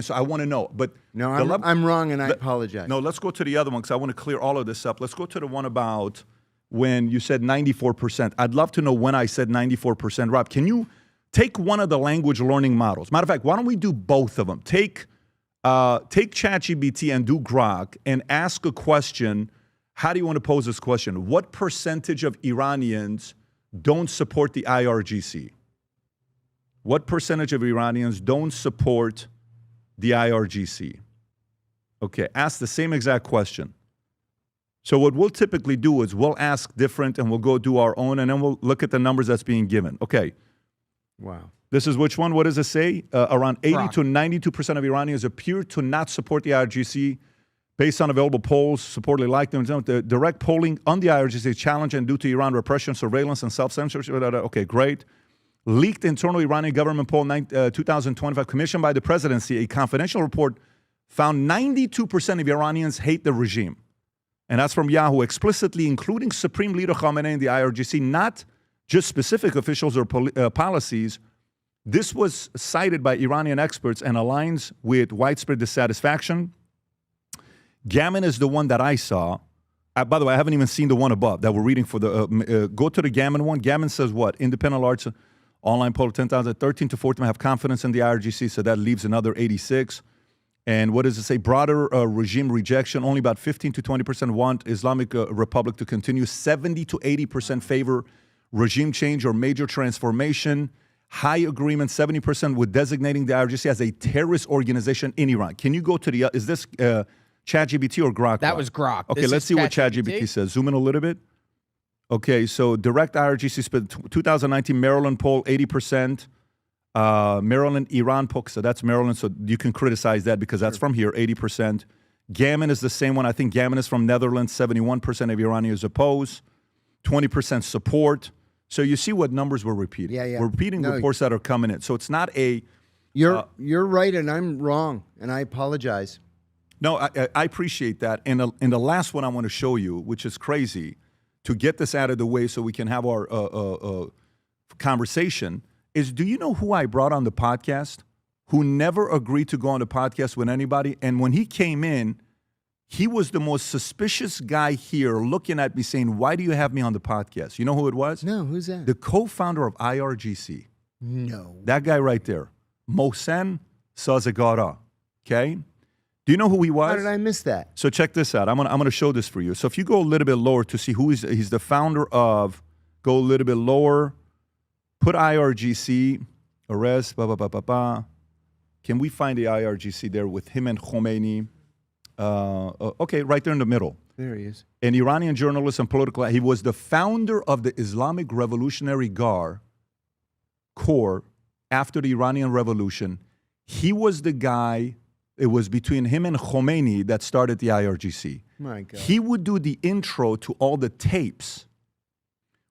So I want to know. But no, I'm wrong, and I apologize. No, let's go to the other one because I want to clear all of this up. Let's go to the one about when you said 94%. I'd love to know when I said 94%. Rob, can you take one of the language learning models? Matter of fact, why don't we do both of them? Take ChatGPT and do Grok and ask a question. How do you want to pose this question? What percentage of Iranians don't support the IRGC? What percentage of Iranians don't support the IRGC? Okay, ask the same exact question. So what we'll typically do is we'll ask different and we'll go do our own and then we'll look at the numbers that's being given. Okay. Wow. This is which one? What does it say? Around 80 to 92% of Iranians appear to not support the IRGC based on available polls, supportedly like them. The direct polling on the IRGC is challenged and due to Iran repression, surveillance, and self-censorship. Okay, great. Leaked internal Iranian government poll 2025 commissioned by the presidency, a confidential report found 92% of Iranians hate the regime. And that's from Yahoo, explicitly including Supreme Leader Khamenei and the IRGC, not just specific officials or policies. This was cited by Iranian experts and aligns with widespread dissatisfaction. Gammon is the one that I saw. By the way, I haven't even seen the one above that we're reading for the, go to the Gammon one. Gammon says what? Independent large online poll, 10,000, 13 to 14 have confidence in the IRGC, so that leaves another 86. And what does it say? Broader regime rejection, only about 15 to 20% want Islamic Republic to continue. 70 to 80% favor regime change or major transformation. High agreement, 70% with designating the IRGC as a terrorist organization in Iran. Can you go to the, is this ChatGPT or Grok? That was Grok. Okay, let's see what ChatGPT says. Zoom in a little bit. Okay, so direct IRGC split 2019 Maryland poll, 80%. Maryland, Iran poll, so that's Maryland, so you can criticize that because that's from here, 80%. Gammon is the same one. I think Gammon is from Netherlands, 71% of Iranians oppose, 20% support. So you see what numbers we're repeating. Yeah, yeah. We're repeating reports that are coming in. So it's not a... You're right and I'm wrong, and I apologize. No, I appreciate that. And in the last one I want to show you, which is crazy, to get this out of the way so we can have our conversation, is do you know who I brought on the podcast who never agreed to go on the podcast with anybody? And when he came in, he was the most suspicious guy here looking at me saying, why do you have me on the podcast? You know who it was? No, who's that? The co-founder of IRGC. No. That guy right there. Mohsen Sadhguru. Okay? Do you know who he was? How did I miss that? So check this out. I'm gonna show this for you. So if you go a little bit lower to see who he's the founder of, go a little bit lower, put IRGC, arrest, Can we find the IRGC there with him and Khomeini? Okay, right there in the middle. There he is. An Iranian journalist and political, he was the founder of the Islamic Revolutionary Guard Corps after the Iranian Revolution. He was the guy, it was between him and Khomeini that started the IRGC. My God. He would do the intro to all the tapes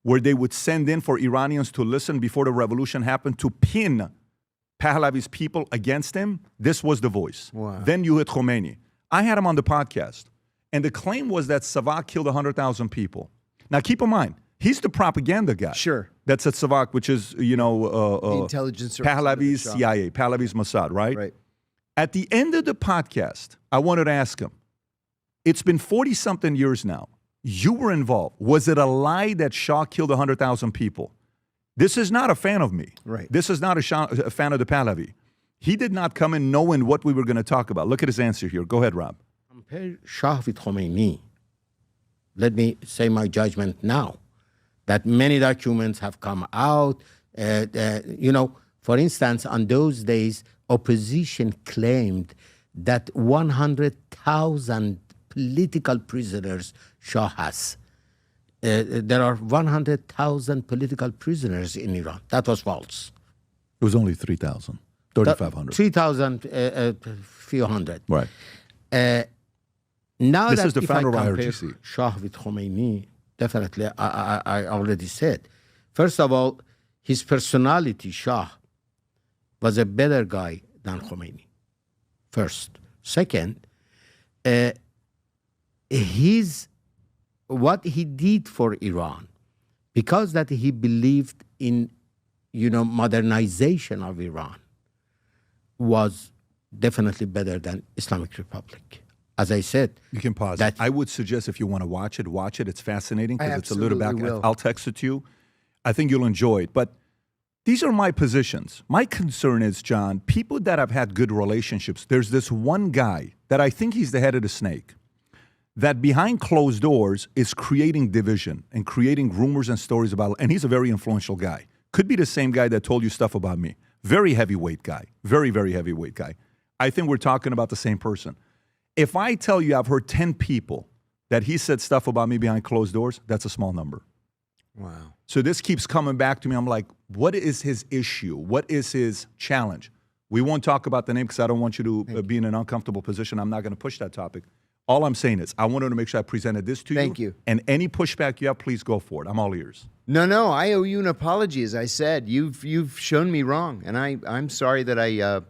where they would send in for Iranians to listen before the revolution happened to pin Pahlavi's people against him. This was the voice. Wow. Then you hit Khomeini. I had him on the podcast. And the claim was that Savak killed 100,000 people. Now, keep in mind, he's the propaganda guy. Sure. That's at Savak, which is, you know, the intelligence service. Pahlavi's CIA, Pahlavi's Mossad, right? Right. At the end of the podcast, I wanted to ask him, it's been 40-something years now. You were involved. Was it a lie that Shah killed 100,000 people? This is not a fan of me. Right. This is not a fan of the Pahlavi. He did not come in knowing what we were going to talk about. Look at his answer here. Go ahead, Rob. Compare Shah with Khomeini. Let me say my judgment now. That many documents have come out. You know, for instance, on those days, opposition claimed that 100,000 political prisoners Shah has. There are 100,000 political prisoners in Iran. That was false. It was only 3,000, 3,500. 3,000, few hundred. Right. Now this that is the if founder I of compare IRGC. Shah with Khomeini, definitely, I already said. First of all, his personality, Shah, was a better guy than Khomeini. First. Second, what he did for Iran, because that he believed in, you know, modernization of Iran, was definitely better than Islamic Republic. As I said, You can pause. That- I would suggest if you want to watch it, watch it. It's fascinating because it's a little back. absolutely will. I'll text it to you. I think you'll enjoy it. But these are my positions. My concern is, John, people that have had good relationships, there's this one guy that I think he's the head of the snake, that behind closed doors is creating division and creating rumors and stories about, and he's a very influential guy. Could be the same guy that told you stuff about me. Very heavyweight guy. Very, very heavyweight guy. I think we're talking about the same person. If I tell you I've heard 10 people that he said stuff about me behind closed doors, that's a small number. Wow. So this keeps coming back to me. I'm like, what is his issue? What is his challenge? We won't talk about the name because I don't want you to be in an uncomfortable position. I'm not going to push that topic. All I'm saying is I wanted to make sure I presented this to you. Thank you. And any pushback you have, please go for it. I'm all ears. No, I owe you an apology. As I said, you've shown me wrong, and I'm sorry that I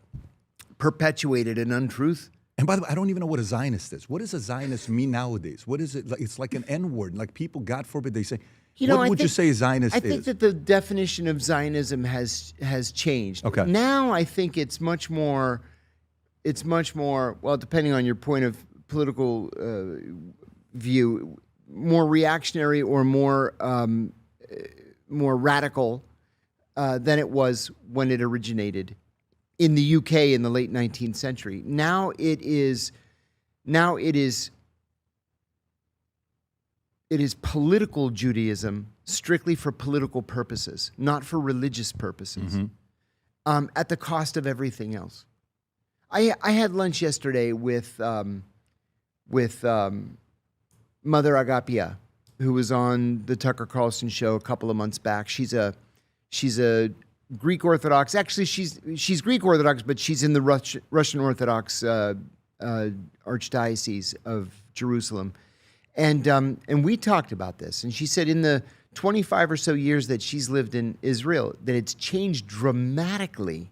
perpetuated an untruth. And by the way, I don't even know what a Zionist is. What does a Zionist mean nowadays? What is it? It's like an N-word. Like people, God forbid, they say, what would you say a Zionist I is? think that the definition of Zionism has changed. Okay. Now I think it's much more, well, depending on your point of political view, more reactionary or more radical than it was when it originated in the UK in the late 19th century. Now it is political Judaism strictly for political purposes, not for religious purposes, at the cost of everything else. I had lunch yesterday with Mother Agapia, who was on the Tucker Carlson show a couple of months back. She's a Greek Orthodox. Actually, she's Greek Orthodox, but she's in the Russian Orthodox Archdiocese of Jerusalem. And we talked about this, and she said in the 25 or so years that she's lived in Israel, that it's changed dramatically.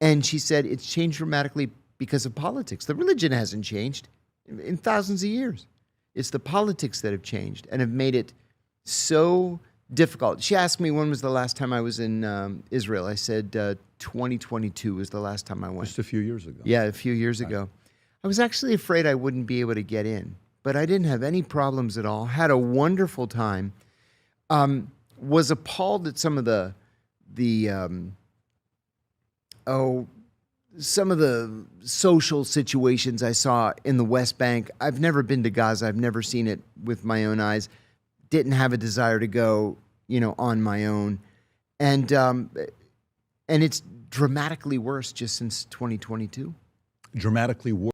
And she said it's changed dramatically because of politics. The religion hasn't changed in thousands of years. It's the politics that have changed and have made it so difficult. She asked me when was the last time I was in Israel. I said 2022 was the last time I went. Just a few years ago. Yeah, a few years ago. I was actually afraid I wouldn't be able to get in, but I didn't have any problems at all. Had a wonderful time. Was appalled at some of the social situations I saw in the West Bank. I've never been to Gaza. I've never seen it with my own eyes. Didn't have a desire to go, on my own. And it's dramatically worse just since 2022. Dramatically worse.